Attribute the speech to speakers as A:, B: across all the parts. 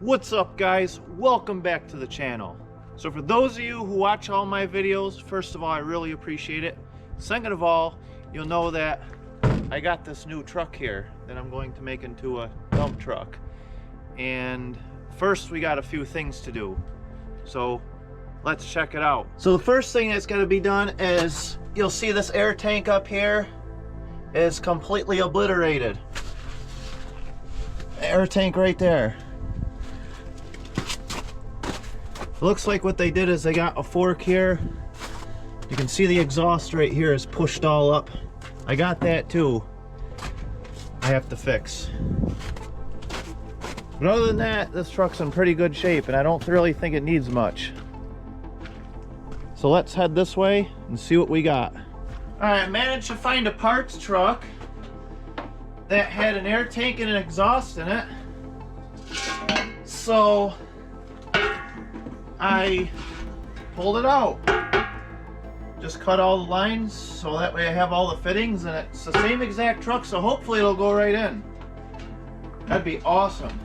A: What's up, guys? Welcome back to the channel. So for those of you who watch all my videos, first of all, I really appreciate it. Second of all, you'll know that I got this new truck here that I'm going to make into a dump truck. And first we got a few things to do. So let's check it out. So the first thing that's got to be done is, you'll see this air tank up here is completely obliterated. Air tank right there. Looks like what they did is they got a fork here. You can see the exhaust right here is pushed all up. I got that too. I have to fix. But other than that, this truck's in pretty good shape and I don't really think it needs much. So let's head this way and see what we got. Alright, I managed to find a parts truck that had an air tank and an exhaust in it. So I pulled it out. Just cut all the lines so that way I have all the fittings, and it's the same exact truck, so hopefully it'll go right in. That'd be awesome.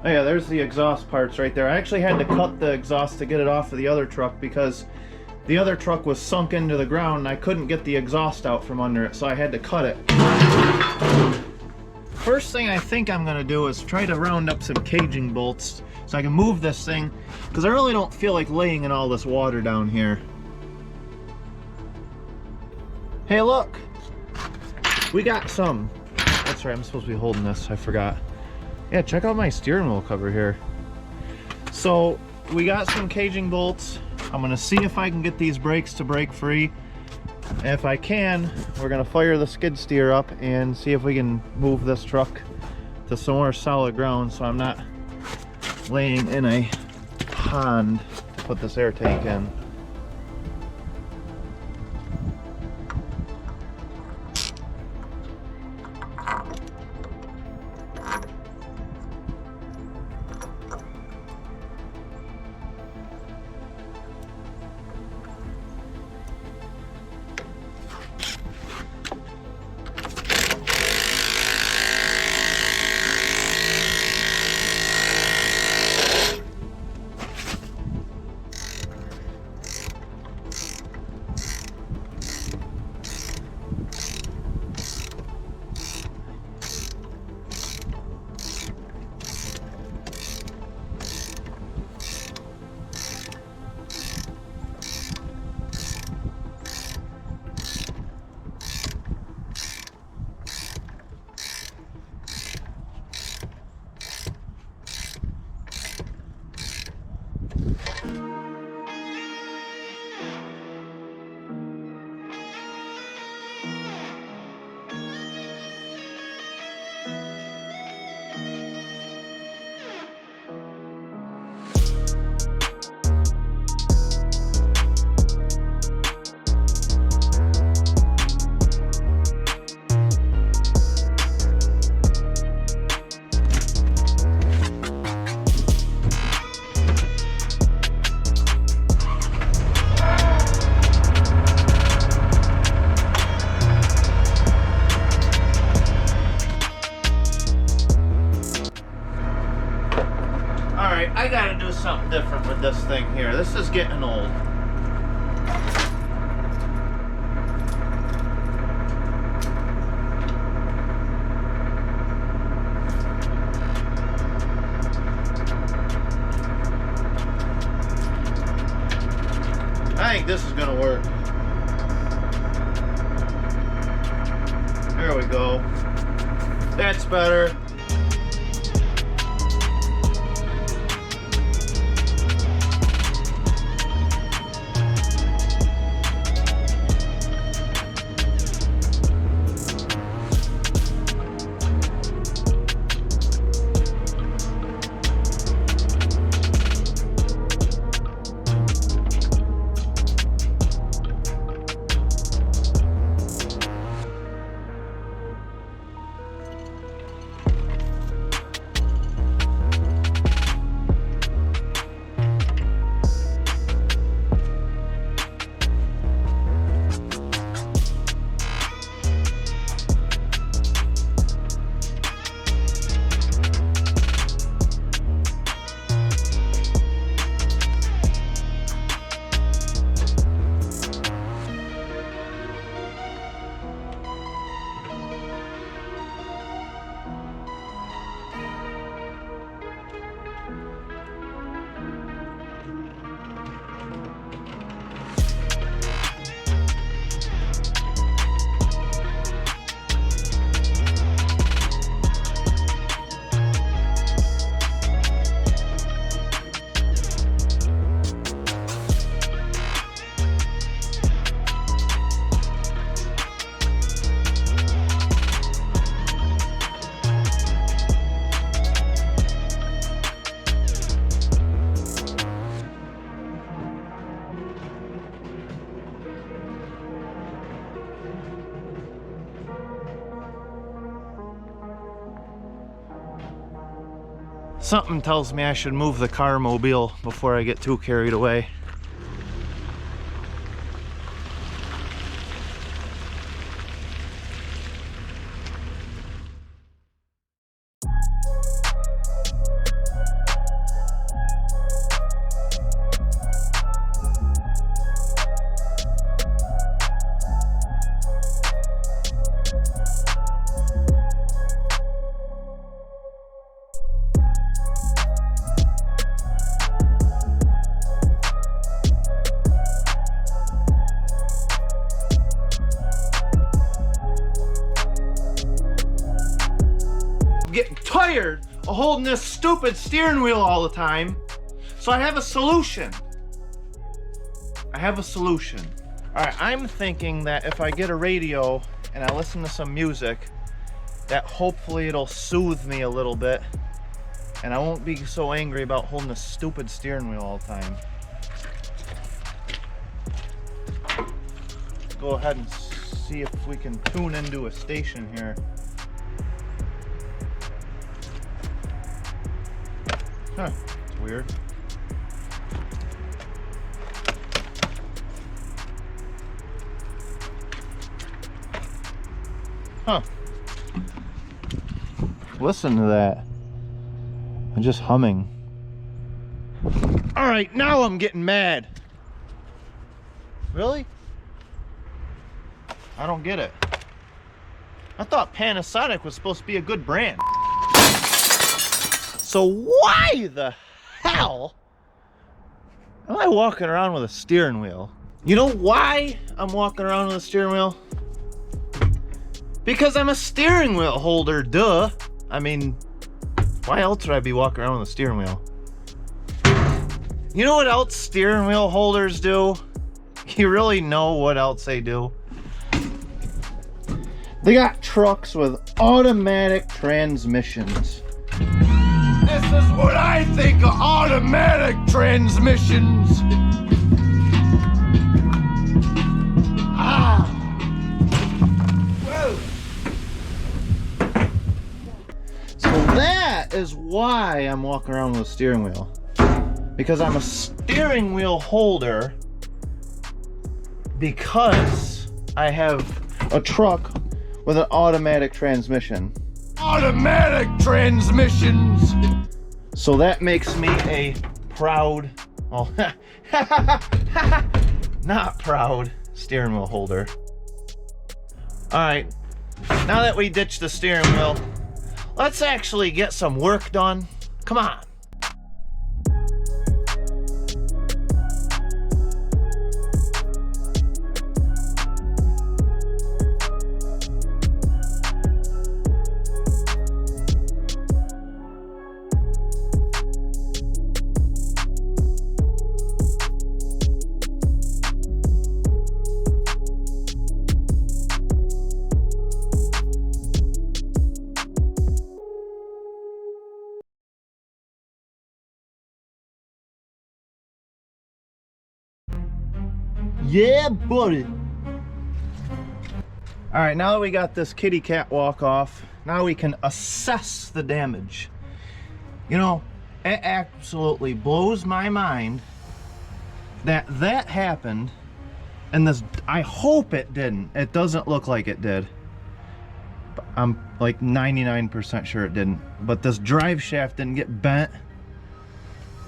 A: Oh yeah, there's the exhaust parts right there. I actually had to cut the exhaust to get it off of the other truck because the other truck was sunk into the ground and I couldn't get the exhaust out from under it, so I had to cut it. First thing I think I'm going to do is try to round up some caging bolts so I can move this thing, because I really don't feel like laying in all this water down here. Hey, look! We got some. That's right, I'm supposed to be holding this, I forgot. Yeah, check out my steering wheel cover here. So, we got some caging bolts. I'm going to see if I can get these brakes to break free. And if I can, we're going to fire the skid steer up and see if we can move this truck to some more solid ground so I'm not laying in a pond to put this air tank in. I gotta do something different with this thing here. This is getting old. I think this is gonna work. There we go. That's better. Something tells me I should move the car mobile before I get too carried away. Getting tired of holding this stupid steering wheel all the time, so I have a solution. All right, I'm thinking that if I get a radio and I listen to some music, that hopefully it'll soothe me a little bit and I won't be so angry about holding this stupid steering wheel all the time. Let's go ahead and see if we can tune into a station here. Huh, it's weird. Huh. Listen to that. I'm just humming. All right, now I'm getting mad. Really? I don't get it. I thought Panasonic was supposed to be a good brand. So why the hell am I walking around with a steering wheel? You know why I'm walking around with a steering wheel? Because I'm a steering wheel holder, duh. I mean, why else would I be walking around with a steering wheel? You know what else steering wheel holders do? You really know what else they do? They got trucks with automatic transmissions. This is what I think of automatic transmissions. Ah. Whoa. So that is why I'm walking around with a steering wheel. Because I'm a steering wheel holder. Because I have a truck with an automatic transmission. Automatic transmissions! So that makes me a proud, well, not proud steering wheel holder. All right, now that we ditched the steering wheel, let's actually get some work done. Come on. Yeah, buddy. All right, now that we got this kitty cat walk off, now we can assess the damage. You know, it absolutely blows my mind that that happened, and this, I hope it didn't. It doesn't look like it did. I'm like 99% sure it didn't. But this drive shaft didn't get bent.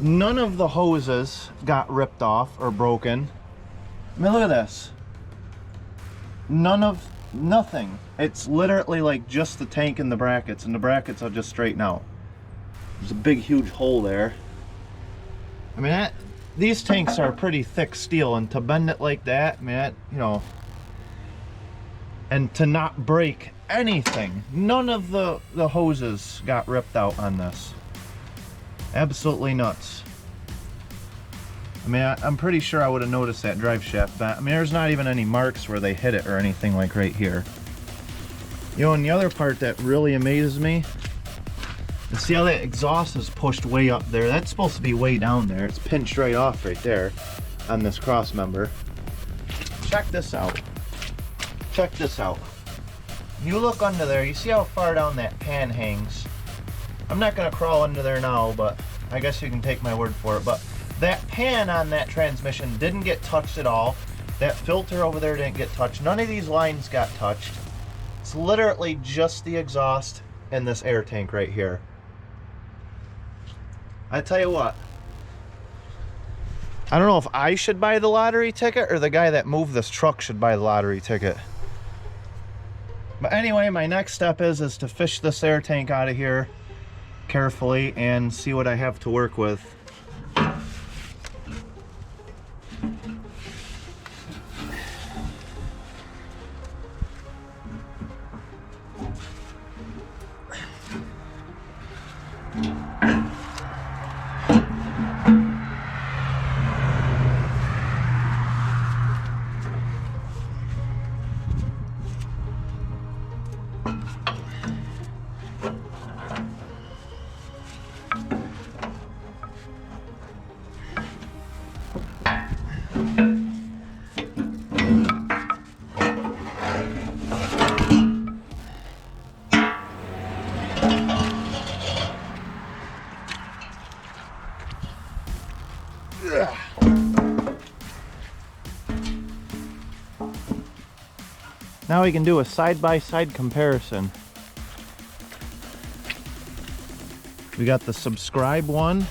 A: None of the hoses got ripped off or broken. I mean, look at this. Nothing. It's literally like just the tank and the brackets will just straighten out. There's a big, huge hole there. I mean, these tanks are pretty thick steel, and to bend it like that, I mean, you know, and to not break anything. None of the hoses got ripped out on this. Absolutely nuts. I mean, I'm pretty sure I would have noticed that drive shaft bent. I mean, there's not even any marks where they hit it or anything like right here. You know, and the other part that really amazes me is see how that exhaust is pushed way up there. That's supposed to be way down there. It's pinched right off right there on this cross member. Check this out. Check this out. You look under there, you see how far down that pan hangs? I'm not gonna crawl into there now, but I guess you can take my word for it. But that pan on that transmission didn't get touched at all. That filter over there didn't get touched. None of these lines got touched. It's literally just the exhaust and this air tank right here. I tell you what, I don't know if I should buy the lottery ticket or the guy that moved this truck should buy the lottery ticket. But anyway, my next step is to fish this air tank out of here carefully and see what I have to work with. Now we can do a side-by-side comparison. We got the subscribe one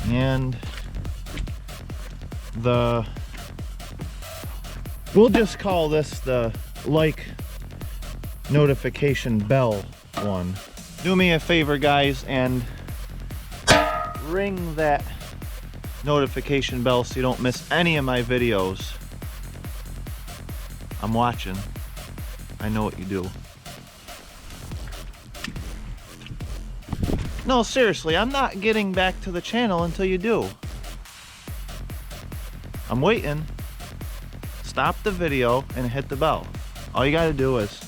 A: and the, we'll just call this the like notification bell one. Do me a favor, guys, and ring that notification bell so you don't miss any of my videos. I'm watching. I know what you do. No, seriously, I'm not getting back to the channel until you do. I'm waiting. Stop the video and hit the bell. All you gotta do is...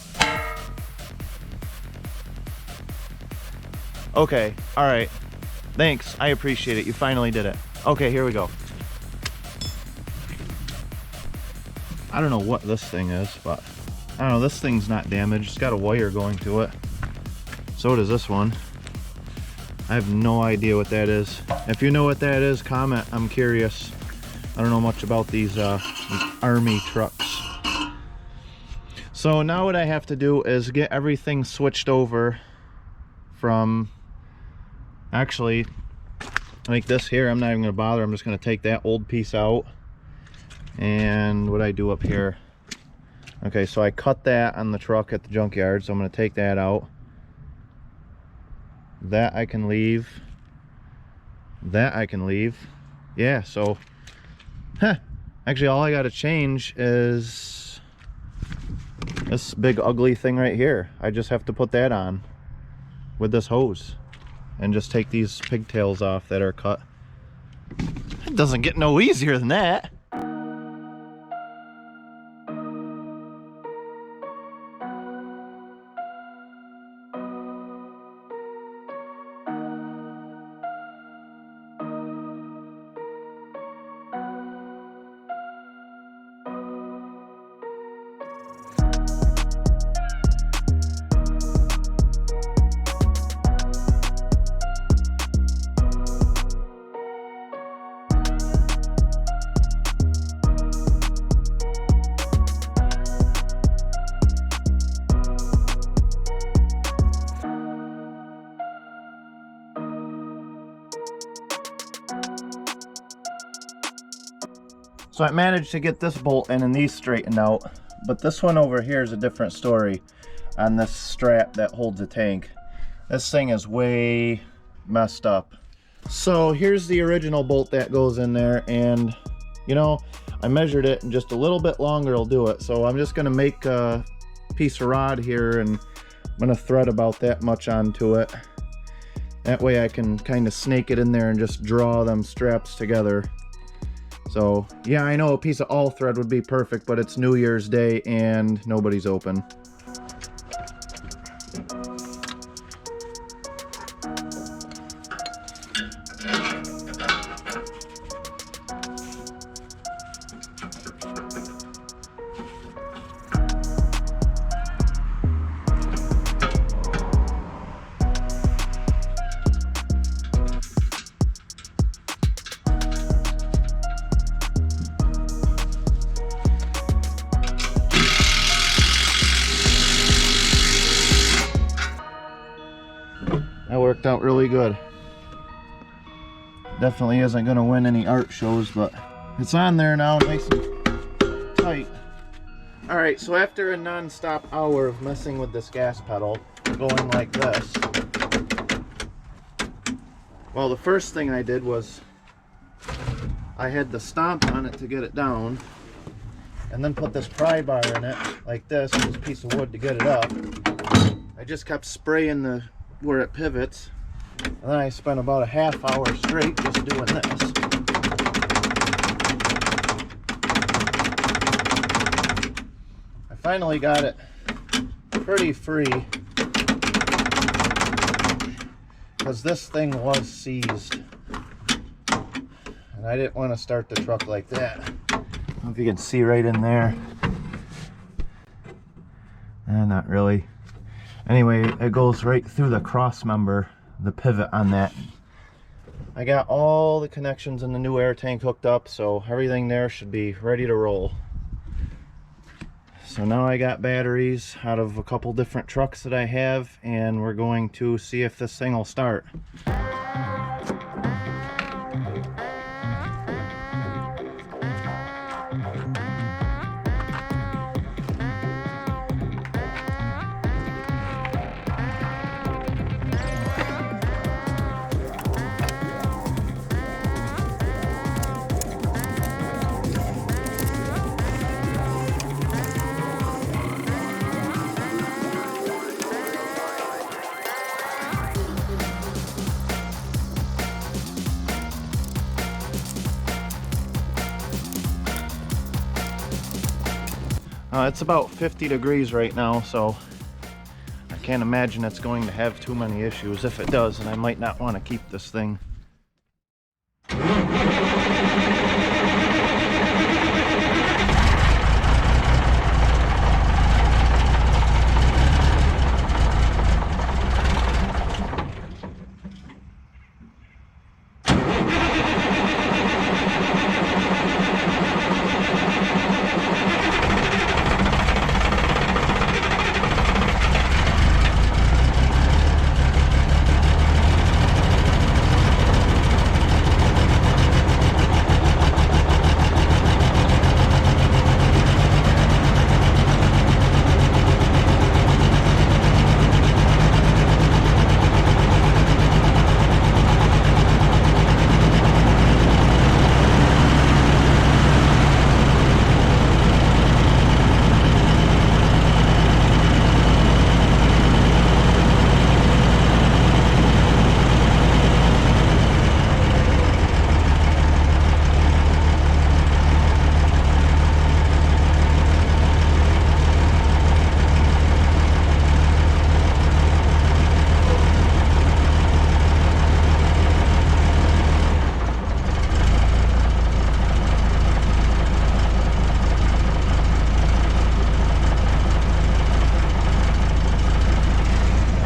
A: Okay, alright. Thanks, I appreciate it. You finally did it. Okay, here we go. I don't know what this thing is, but I don't know, this thing's not damaged. It's got a wire going to it. So does this one. I have no idea what that is. If you know what that is, comment. I'm curious. I don't know much about these army trucks. So now what I have to do is get everything switched over from, actually, like this here, I'm not even gonna bother. I'm just gonna take that old piece out. And what I do up here, okay, so I cut that on the truck at the junkyard, so I'm going to take that out. That I can leave. That I can leave. Yeah, so actually all I got to change is this big ugly thing right here. I just have to put that on with this hose and just take these pigtails off that are cut. It doesn't get no easier than that. So I managed to get this bolt in and these straightened out, but this one over here is a different story on this strap that holds the tank. This thing is way messed up. So here's the original bolt that goes in there, and you know, I measured it and just a little bit longer will do it. So I'm just gonna make a piece of rod here and I'm gonna thread about that much onto it. That way I can kind of snake it in there and just draw them straps together. So yeah, I know a piece of all thread would be perfect, but it's New Year's Day and nobody's open. worked out really good. Definitely isn't going to win any art shows, but it's on there now, nice and tight. Alright, so after a non-stop hour of messing with this gas pedal, going like this, well, the first thing I did was I had to stomp on it to get it down, and then put this pry bar in it like this, with this piece of wood to get it up. I just kept spraying where it pivots, and then I spent about a half hour straight just doing this. I finally got it pretty free, because this thing was seized, and I didn't want to start the truck like that. I don't know if you can see right in there. Not really. Anyway, it goes right through the cross member, the pivot on that. I got all the connections in the new air tank hooked up, so everything there should be ready to roll. So now I got batteries out of a couple different trucks that I have, and we're going to see if this thing will start. It's about 50 degrees right now, so I can't imagine it's going to have too many issues. If it does, then I might not want to keep this thing.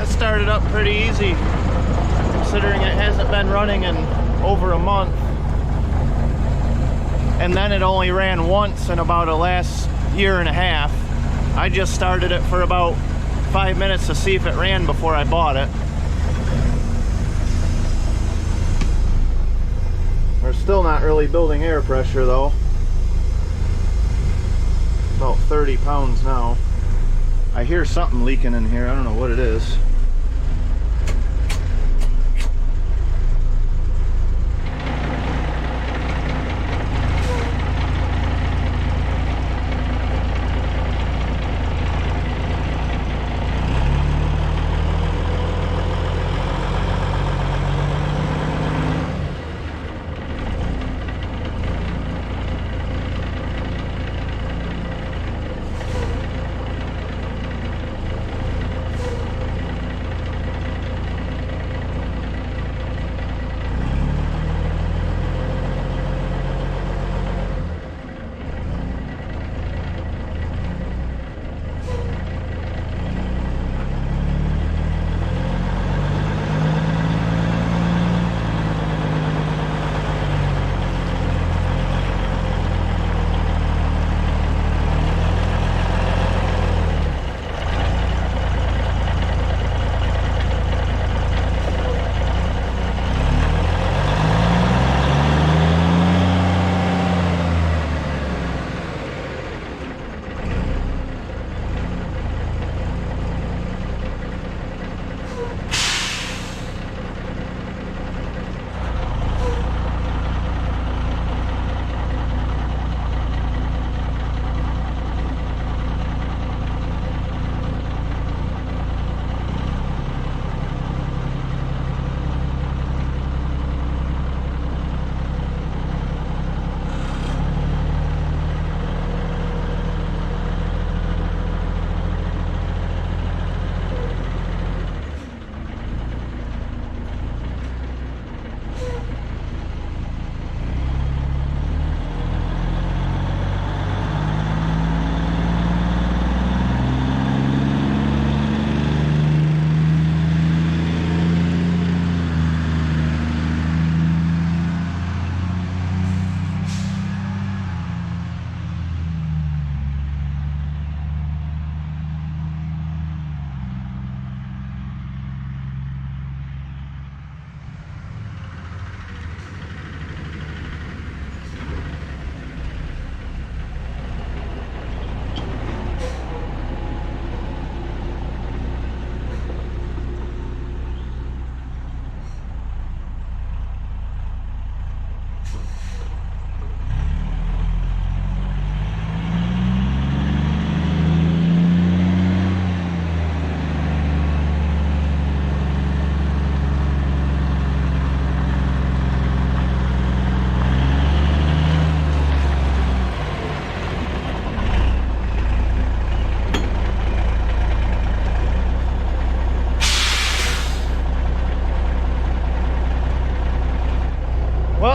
A: Started up pretty easy, considering it hasn't been running in over a month. And then it only ran once in about the last year and a half. I just started it for about 5 minutes to see if it ran before I bought it. We're still not really building air pressure though. About 30 pounds now. I hear something leaking in here. I don't know what it is.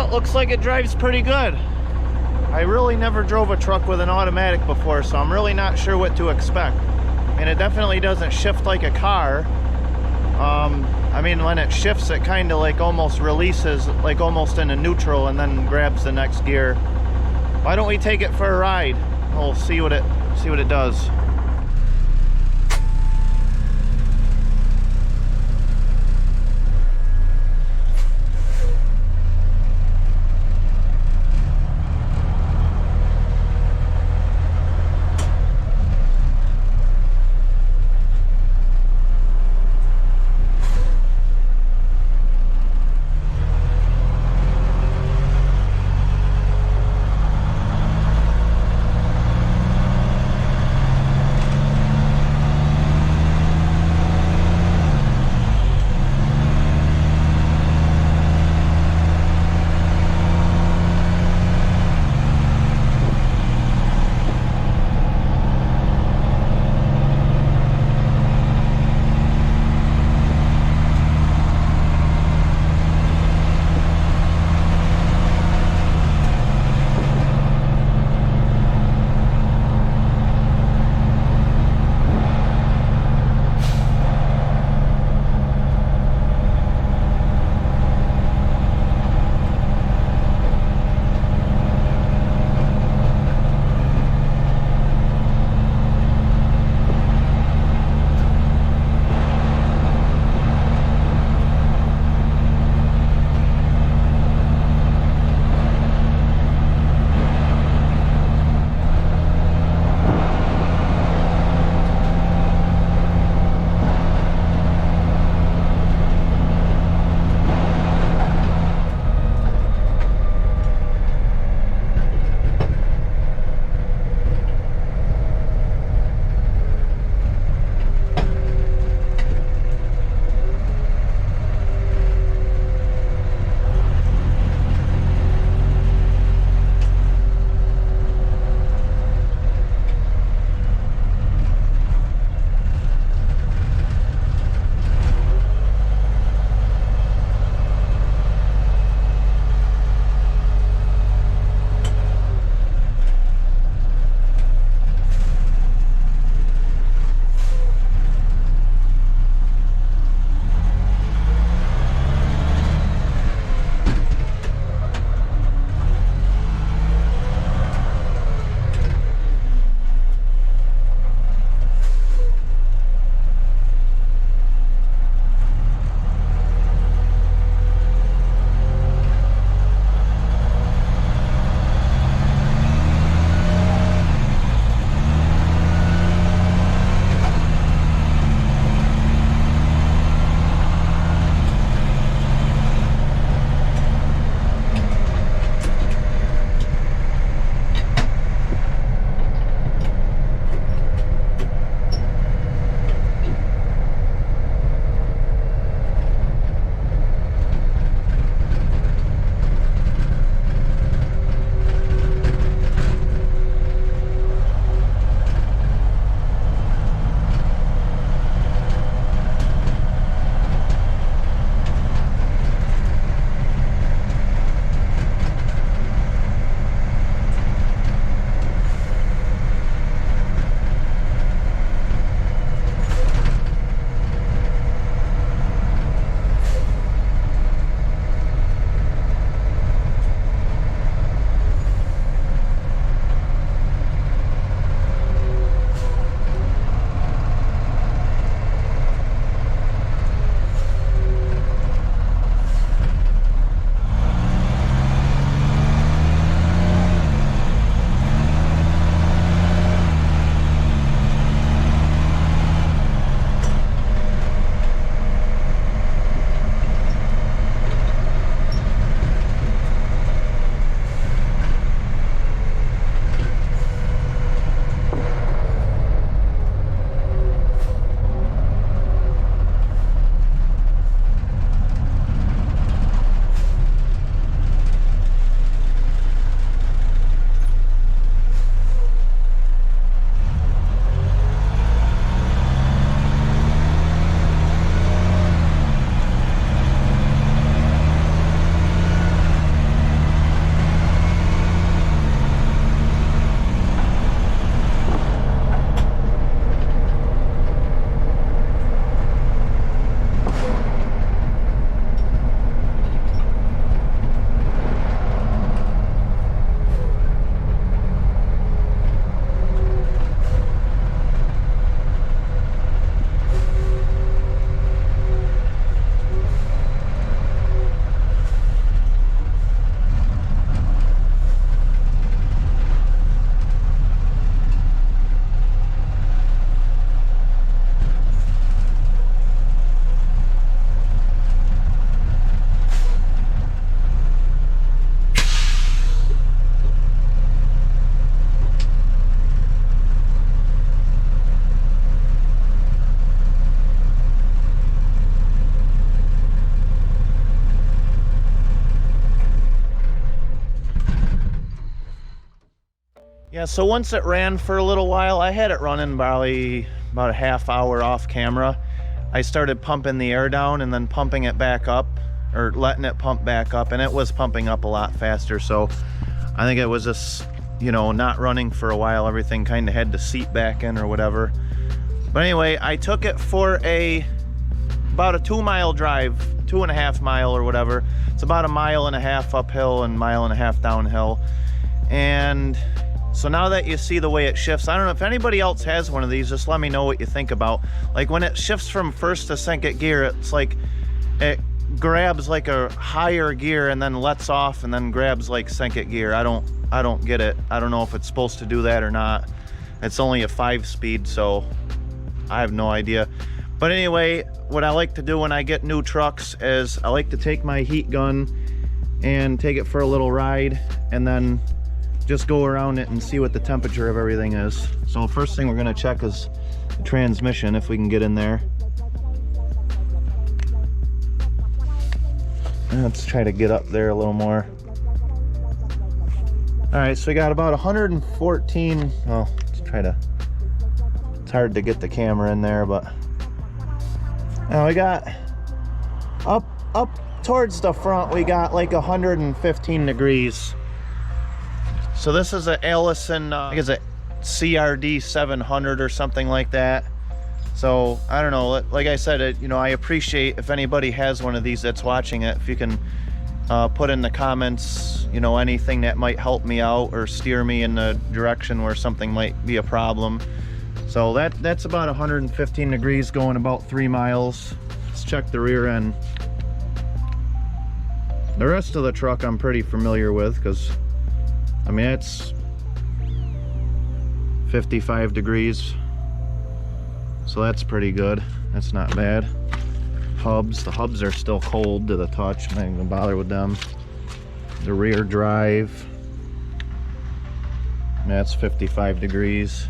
A: Well, looks like it drives pretty good. I really never drove a truck with an automatic before, so I'm really not sure what to expect. And it definitely doesn't shift like a car. I mean, when it shifts, it kind of like almost releases, like almost in a neutral, and then grabs the next gear. Why don't we take it for a ride? We'll see what it does. Yeah, so once it ran for a little while, I had it running probably about a half hour off camera. I started pumping the air down and then pumping it back up, or letting it pump back up, and it was pumping up a lot faster. So I think it was just, you know, not running for a while. Everything kind of had to seat back in or whatever. But anyway, I took it for about a 2-mile drive, 2.5 mile or whatever. It's about 1.5 miles uphill and 1.5 miles downhill. And so now that you see the way it shifts, I don't know if anybody else has one of these, just let me know what you think about. Like when it shifts from first to second gear, it's like it grabs like a higher gear and then lets off and then grabs like second gear. I don't get it. I don't know if it's supposed to do that or not. It's only a 5-speed, so I have no idea. But anyway, what I like to do when I get new trucks is I like to take my heat gun and take it for a little ride and then just go around it and see what the temperature of everything is. So first thing we're gonna check is the transmission, if we can get in there. Let's try to get up there a little more. All right, so we got about 114, well, let's try to, it's hard to get the camera in there, but now we got up towards the front, we got like 115 degrees. So this is a Allison, I think it's a CRD 700 or something like that. So I don't know, like I said, you know, I appreciate if anybody has one of these that's watching it, if you can put in the comments, you know, anything that might help me out or steer me in the direction where something might be a problem. So that's about 115 degrees going about 3 miles. Let's check the rear end. The rest of the truck I'm pretty familiar with, because I mean, it's 55 degrees, so that's pretty good. That's not bad. Hubs, the hubs are still cold to the touch. I'm not even gonna bother with them. The rear drive, that's 55 degrees.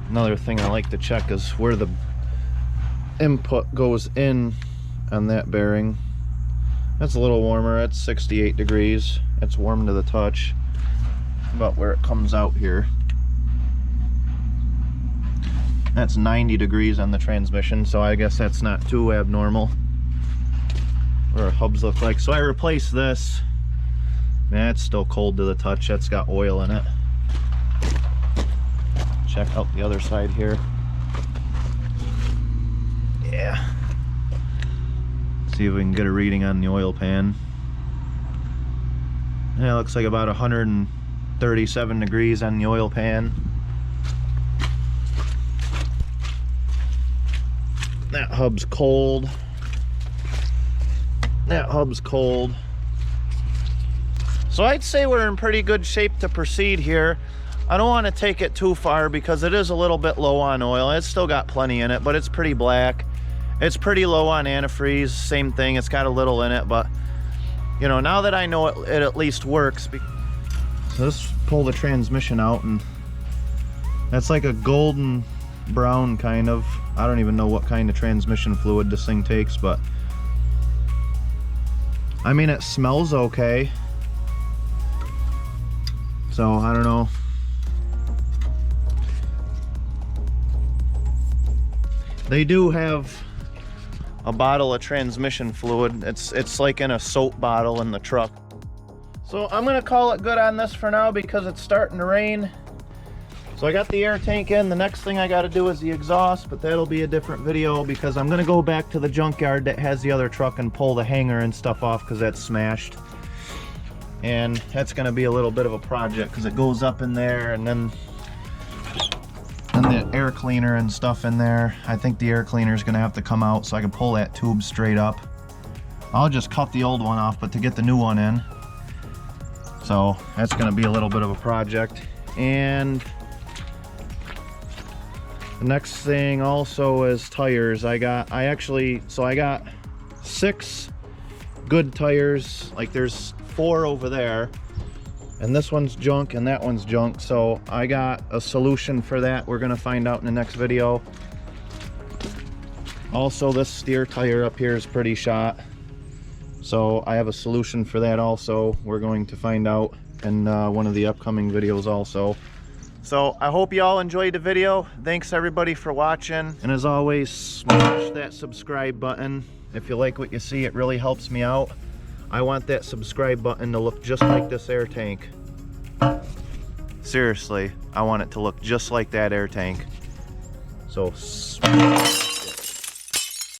A: Another thing I like to check is where the input goes in on that bearing. That's a little warmer. That's 68 degrees. It's warm to the touch. About where it comes out here. That's 90 degrees on the transmission, so I guess that's not too abnormal. What our hubs look like. So I replaced this. Man, it's still cold to the touch. That's got oil in it. Check out the other side here. Yeah. See if we can get a reading on the oil pan. Yeah, it looks like about 137 degrees on the oil pan. That hub's cold. That hub's cold. So I'd say we're in pretty good shape to proceed here. I don't want to take it too far because it is a little bit low on oil. It's still got plenty in it, but it's pretty black. It's pretty low on antifreeze, same thing, it's got a little in it, but you know, now that I know it at least works. So let's pull the transmission out, and that's like a golden brown kind of, I don't even know what kind of transmission fluid this thing takes, but I mean, it smells okay. So I don't know. They do have a bottle of transmission fluid. It's like in a soap bottle in the truck. So I'm gonna call it good on this for now because it's starting to rain. So I got the air tank in. The next thing I gotta do is the exhaust, but that'll be a different video because I'm gonna go back to the junkyard that has the other truck and pull the hanger and stuff off because that's smashed. And that's gonna be a little bit of a project because it goes up in there and then the air cleaner and stuff in there. I think the air cleaner is gonna have to come out so I can pull that tube straight up. I'll just cut the old one off, but to get the new one in. So that's gonna be a little bit of a project. And the next thing also is tires. I got 6 good tires. Like there's 4 over there. And this one's junk and that one's junk, so I got a solution for that. We're gonna find out in the next video. Also, this steer tire up here is pretty shot, So I have a solution for that also. We're going to find out in one of the upcoming videos also. So I hope you all enjoyed the video. Thanks everybody for watching. And as always, smash that subscribe button. If you like what you see, it really helps me out. I want that subscribe button to look just like this air tank. Seriously, I want it to look just like that air tank. So